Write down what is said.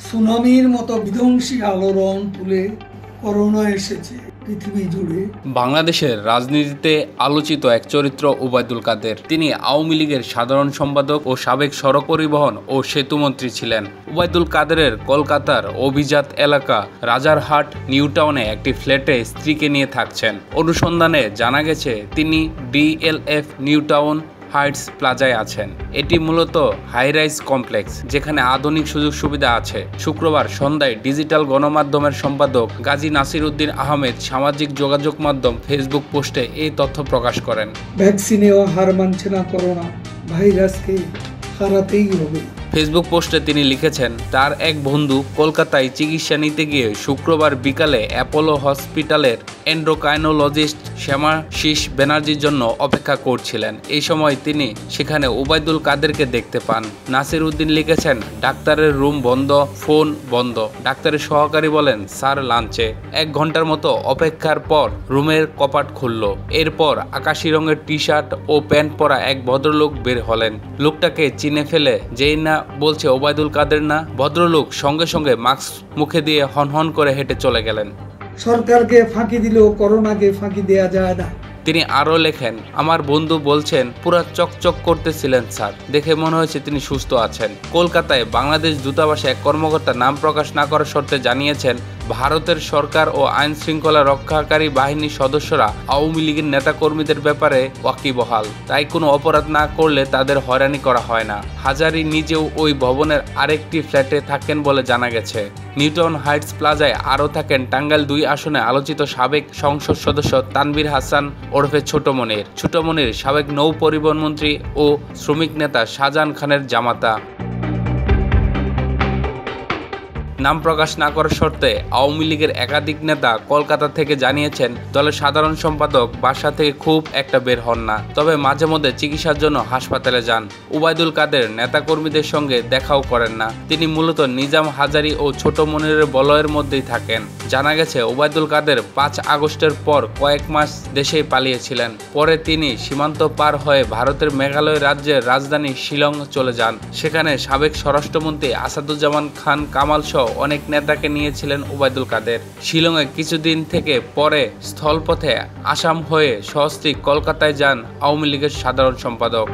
সুনামির মতো বিধ্বংসী আলোড়ন তুলে করোনা এসেছে পৃথিবী জুড়ে। বাংলাদেশের রাজনীতিতে আলোচিত এক চরিত্র ওবায়দুল কাদের। তিনি আওয়ামী লীগের সাধারণ সম্পাদক ও সাবেক সড়ক পরিবহন ও সেতুমন্ত্রী ছিলেন। ওবায়দুল কাদেরের কলকাতার অভিজাত এলাকা রাজারহাট নিউটাউনে একটি ফ্ল্যাটে স্ত্রীকে নিয়ে থাকছেন। অনুসন্ধানে জানা গেছে তিনি ডিএলএফ নিউটাউন হাইটস প্লাজায় আছেন। এটি মূলত হাইরাইজ কমপ্লেক্স, যেখানে আধুনিক সুযোগ সুবিধা আছে। শুক্রবার সন্ধ্যায় ডিজিটাল গণমাধ্যমের সম্পাদক গাজী নাসির উদ্দিন আহমেদ সামাজিক যোগাযোগ মাধ্যম ফেসবুক পোস্টে এই তথ্য প্রকাশ করেন। ভ্যাকসিনেও হার মানছে না করোনা, ভাইরাসকে হারাতেই হবে। ফেসবুক পোস্টে তিনি লিখেছেন, তার এক বন্ধু কলকাতায় চিকিৎসা নিতে গিয়ে শুক্রবার বিকালে অ্যাপোলো হসপিটালের এন্ডোক্রাইনোলজিস্ট শ্যামাশিস ব্যানার্জির জন্য অপেক্ষা করছিলেন। এই সময় তিনি সেখানে ওবায়দুল কাদেরকে দেখতে পান। নাসির উদ্দিন লিখেছেন, ডাক্তারের রুম বন্ধ, ফোন বন্ধ। ডাক্তারের সহকারী বলেন, স্যার লাঞ্চে। 1 ঘন্টার মতো অপেক্ষার পর রুমের কপাট খুলল। এরপর আকাশি রঙের টি শার্ট ও প্যান্ট পরা এক ভদ্রলোক বের হলেন। লোকটাকে চিনে ফেলে যেই না বলছে ওবায়দুল কাদের না, ভদ্রলোক সঙ্গে সঙ্গে মাস্ক মুখে দিয়ে হনহন করে হেঁটে চলে গেলেন। সরকারকে ফাঁকি দিলেও করোনাকে ফাঁকি দেয়া যায় না। তিনি আরও লেখেন, আমার বন্ধু বলছেন পুরা চকচক করতেছিলেন স্যার, দেখে মনে হয়েছে তিনি সুস্থ আছেন। কলকাতায় বাংলাদেশ দূতাবাসে এক কর্মকর্তা নাম প্রকাশ না করার শর্তে জানিয়েছেন, ভারতের সরকার ও আইন শৃঙ্খলা রক্ষাকারী বাহিনীর সদস্যরা আওয়ামী লীগের নেতাকর্মীদের ব্যাপারে ওয়াকিবহাল, তাই কোনো অপরাধ না করলে তাদের হয়রানি করা হয় না। হাজারি নিজেও ওই ভবনের আরেকটি ফ্ল্যাটে থাকেন বলে জানা গেছে। নিউটাউন হাইটস প্লাজায় আরও থাকেন টাঙ্গাইল 2 আসনে আলোচিত সাবেক সংসদ সদস্য তানভীর হাসান ওরফে ছোট মনির, সাবেক নৌ পরিবহন মন্ত্রী ও শ্রমিক নেতা শাহজাহান খানের জামাতা। নাম প্রকাশ না করার শর্তে আওয়ামী লীগের একাধিক নেতা কলকাতা থেকে জানিয়েছেন, দলের সাধারণ সম্পাদক বাসা থেকে খুব একটা বের হন না, তবে মাঝে মধ্যে চিকিৎসার জন্য হাসপাতালে যান। ওবায়দুল কাদের নেতাকর্মীদের সঙ্গে দেখাও করেন না। তিনি মূলত নিজাম হাজারি ও ছোট মনিরের বলয়ের মধ্যেই থাকেন। জানা গেছে, ওবায়দুল কাদের 5 আগস্টের পর কয়েক মাস দেশেই পালিয়েছিলেন। পরে তিনি সীমান্ত পার হয়ে ভারতের মেঘালয় রাজ্যের রাজধানী শিলং চলে যান। সেখানে সাবেক স্বরাষ্ট্রমন্ত্রী আসাদুজ্জামান খান কামাল সহ অনেক নেতাকে নিয়েছিলেন ওবায়দুল কাদের। শিলংয়ে কিছুদিন থেকে পরে স্থলপথে আসাম হয়ে সহস্রী কলকাতায় যান আওয়ামী লীগের সাধারণ সম্পাদক।